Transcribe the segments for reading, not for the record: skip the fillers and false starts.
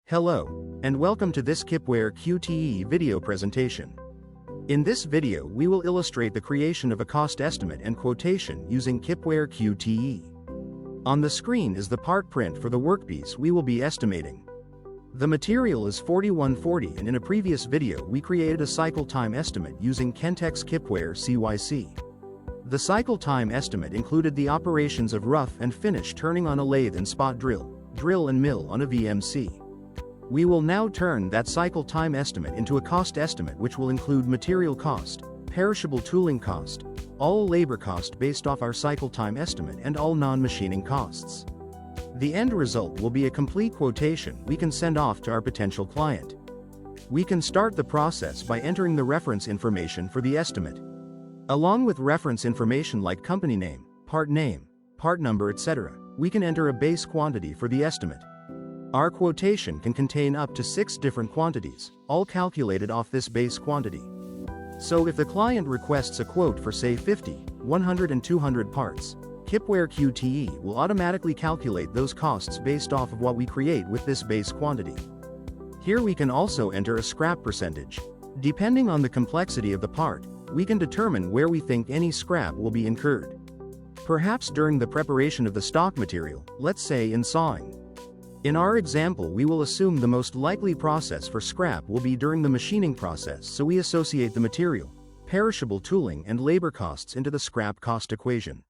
Hello, and welcome to this KipwareQTE video presentation. In this video we will illustrate the creation of a cost estimate and quotation using KipwareQTE. On the screen is the part print for the workpiece we will be estimating. The material is 4140, and in a previous video we created a cycle time estimate using Kentex Kipware CYC. The cycle time estimate included the operations of rough and finish turning on a lathe and spot drill and mill on a VMC. We will now turn that cycle time estimate into a cost estimate which will include material cost, perishable tooling cost, all labor cost based off our cycle time estimate, and all non-machining costs. The end result will be a complete quotation we can send off to our potential client. We can start the process by entering the reference information for the estimate. Along with reference information like company name, part number, etc., we can enter a base quantity for the estimate. Our quotation can contain up to 6 different quantities, all calculated off this base quantity. So if the client requests a quote for say 50, 100 and 200 parts, KipwareQTE will automatically calculate those costs based off of what we create with this base quantity. Here we can also enter a scrap percentage. Depending on the complexity of the part, we can determine where we think any scrap will be incurred. Perhaps during the preparation of the stock material, let's say in sawing. In our example, we will assume the most likely process for scrap will be during the machining process, so we associate the material, perishable tooling and labor costs into the scrap cost equation.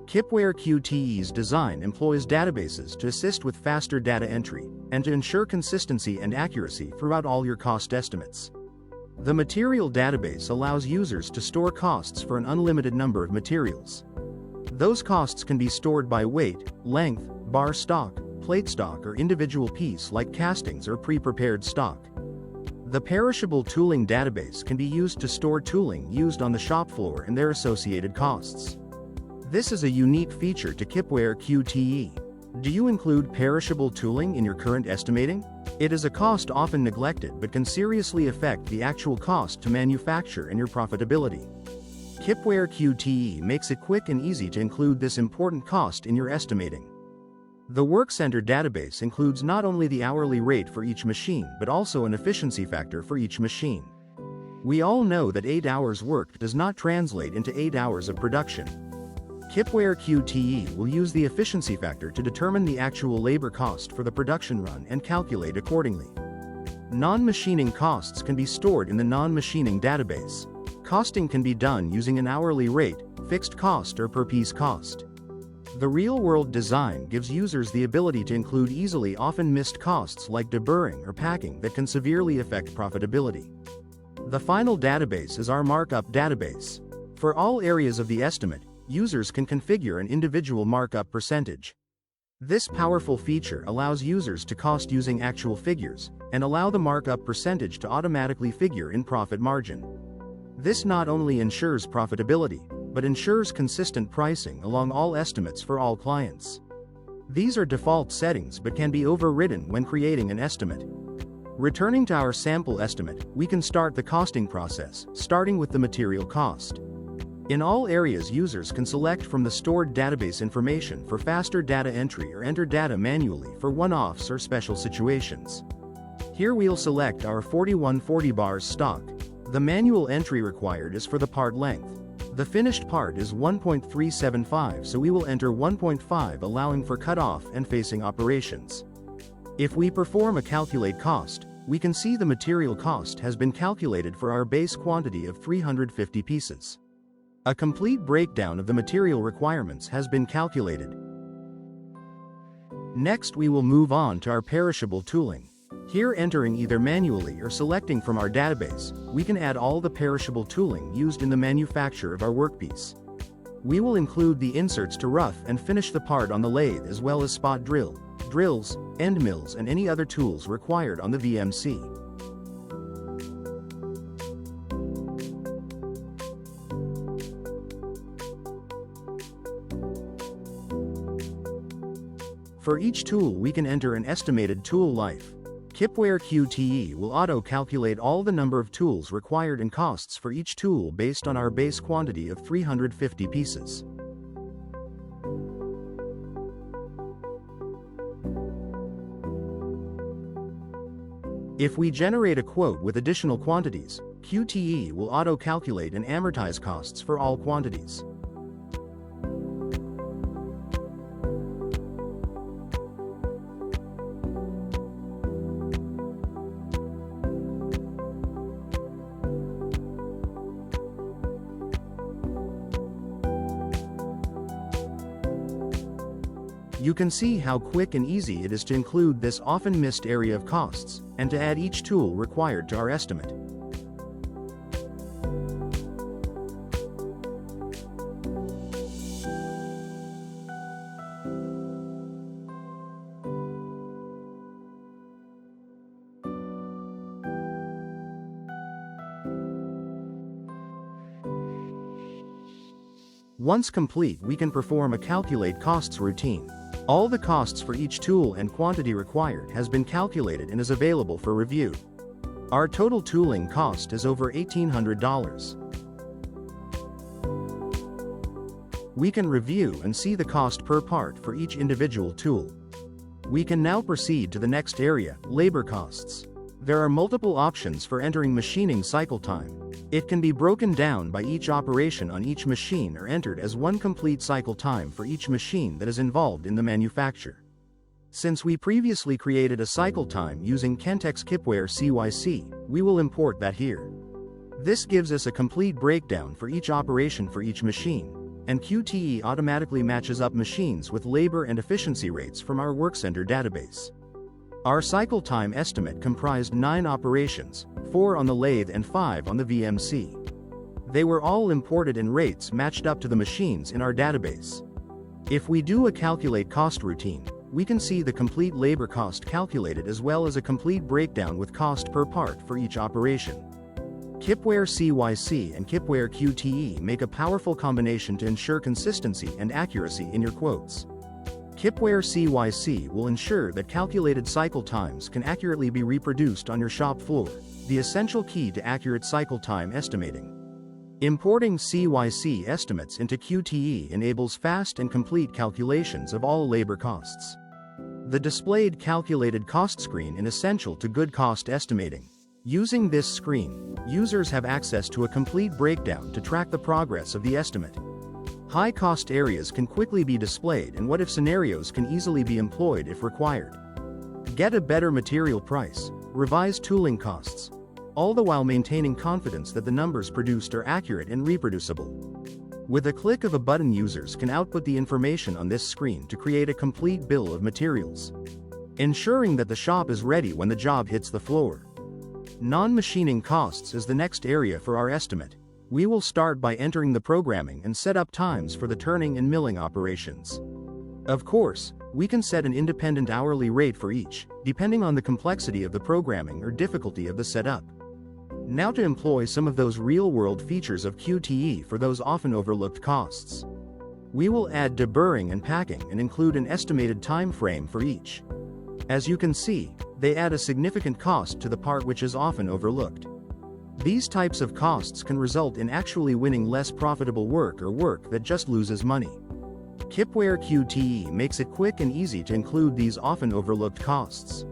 KipwareQTE's design employs databases to assist with faster data entry, and to ensure consistency and accuracy throughout all your cost estimates. The material database allows users to store costs for an unlimited number of materials. Those costs can be stored by weight, length, bar stock, plate stock, or individual piece like castings or pre-prepared stock. The perishable tooling database can be used to store tooling used on the shop floor and their associated costs. This is a unique feature to KipwareQTE. Do you include perishable tooling in your current estimating? It is a cost often neglected but can seriously affect the actual cost to manufacture and your profitability. KipwareQTE makes it quick and easy to include this important cost in your estimating. The Work Center database includes not only the hourly rate for each machine but also an efficiency factor for each machine. We all know that 8 hours worked does not translate into 8 hours of production. KipwareQTE will use the efficiency factor to determine the actual labor cost for the production run and calculate accordingly. Non-machining costs can be stored in the non-machining database. Costing can be done using an hourly rate, fixed cost, or per piece cost. The real-world design gives users the ability to include easily often missed costs like deburring or packing that can severely affect profitability. The final database is our markup database. For all areas of the estimate, users can configure an individual markup percentage. This powerful feature allows users to cost using actual figures, and allow the markup percentage to automatically figure in profit margin. This not only ensures profitability, but ensures consistent pricing along all estimates for all clients. These are default settings but can be overridden when creating an estimate. Returning to our sample estimate, we can start the costing process, starting with the material cost. In all areas, users can select from the stored database information for faster data entry or enter data manually for one-offs or special situations. Here we'll select our 4140 bars stock. The manual entry required is for the part length. The finished part is 1.375, so we will enter 1.5, allowing for cutoff and facing operations. If we perform a calculate cost, we can see the material cost has been calculated for our base quantity of 350 pieces. A complete breakdown of the material requirements has been calculated. Next we will move on to our perishable tooling. Here, entering either manually or selecting from our database, we can add all the perishable tooling used in the manufacture of our workpiece. We will include the inserts to rough and finish the part on the lathe, as well as spot drills, end mills, and any other tools required on the VMC. For each tool we can enter an estimated tool life. KipwareQTE will auto-calculate all the number of tools required and costs for each tool based on our base quantity of 350 pieces. If we generate a quote with additional quantities, QTE will auto-calculate and amortize costs for all quantities. You can see how quick and easy it is to include this often missed area of costs, and to add each tool required to our estimate. Once complete, we can perform a calculate costs routine. All the costs for each tool and quantity required has been calculated and is available for review. Our total tooling cost is over $1,800. We can review and see the cost per part for each individual tool. We can now proceed to the next area, labor costs. There are multiple options for entering machining cycle time. It can be broken down by each operation on each machine or entered as one complete cycle time for each machine that is involved in the manufacture. Since we previously created a cycle time using Kentek's KipwareQTE, we will import that here. This gives us a complete breakdown for each operation for each machine, and QTE automatically matches up machines with labor and efficiency rates from our Workcenter database. Our cycle time estimate comprised 9 operations, 4 on the lathe and 5 on the VMC. They were all imported and rates matched up to the machines in our database. If we do a calculate cost routine, we can see the complete labor cost calculated as well as a complete breakdown with cost per part for each operation. KipwareQTE and KipwareQTE make a powerful combination to ensure consistency and accuracy in your quotes. KipwareQTE will ensure that calculated cycle times can accurately be reproduced on your shop floor, the essential key to accurate cycle time estimating. Importing QTE estimates into QTE enables fast and complete calculations of all labor costs. The displayed calculated cost screen is essential to good cost estimating. Using this screen, users have access to a complete breakdown to track the progress of the estimate. High-cost areas can quickly be displayed and what-if scenarios can easily be employed if required. Get a better material price, revise tooling costs, all the while maintaining confidence that the numbers produced are accurate and reproducible. With a click of a button, users can output the information on this screen to create a complete bill of materials, ensuring that the shop is ready when the job hits the floor. Non-machining costs is the next area for our estimate. We will start by entering the programming and set up times for the turning and milling operations. Of course, we can set an independent hourly rate for each, depending on the complexity of the programming or difficulty of the setup. Now to employ some of those real-world features of QTE for those often overlooked costs. We will add deburring and packing and include an estimated time frame for each. As you can see, they add a significant cost to the part which is often overlooked. These types of costs can result in actually winning less profitable work or work that just loses money. KipwareQTE makes it quick and easy to include these often overlooked costs.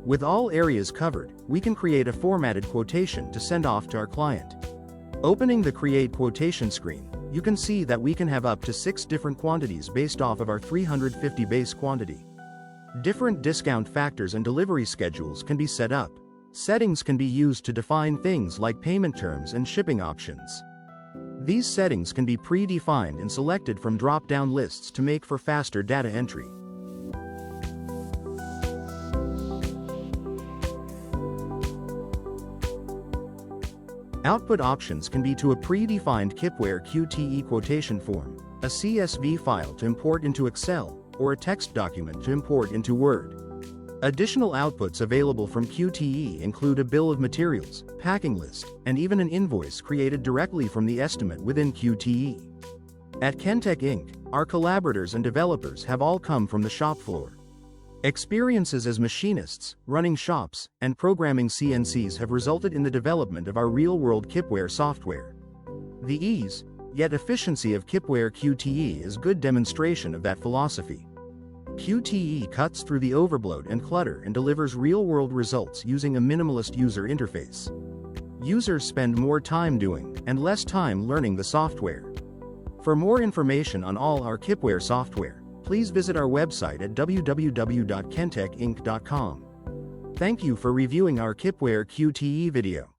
With all areas covered, we can create a formatted quotation to send off to our client. Opening the Create Quotation screen, you can see that we can have up to 6 different quantities based off of our 350 base quantity. Different discount factors and delivery schedules can be set up. Settings can be used to define things like payment terms and shipping options. These settings can be pre-defined and selected from drop-down lists to make for faster data entry. Output options can be to a pre-defined KipwareQTE quotation form, a CSV file to import into Excel, or a text document to import into Word. Additional outputs available from QTE include a bill of materials, packing list, and even an invoice created directly from the estimate within QTE. At Kentek Inc., our collaborators and developers have all come from the shop floor. Experiences as machinists, running shops, and programming CNCs have resulted in the development of our real-world Kipware software. The ease, yet efficiency of KipwareQTE is good demonstration of that philosophy. QTE cuts through the overload and clutter and delivers real-world results using a minimalist user interface. Users spend more time doing, and less time learning the software. For more information on all our Kipware software, please visit our website at www.kentecinc.com. Thank you for reviewing our KipwareQTE video.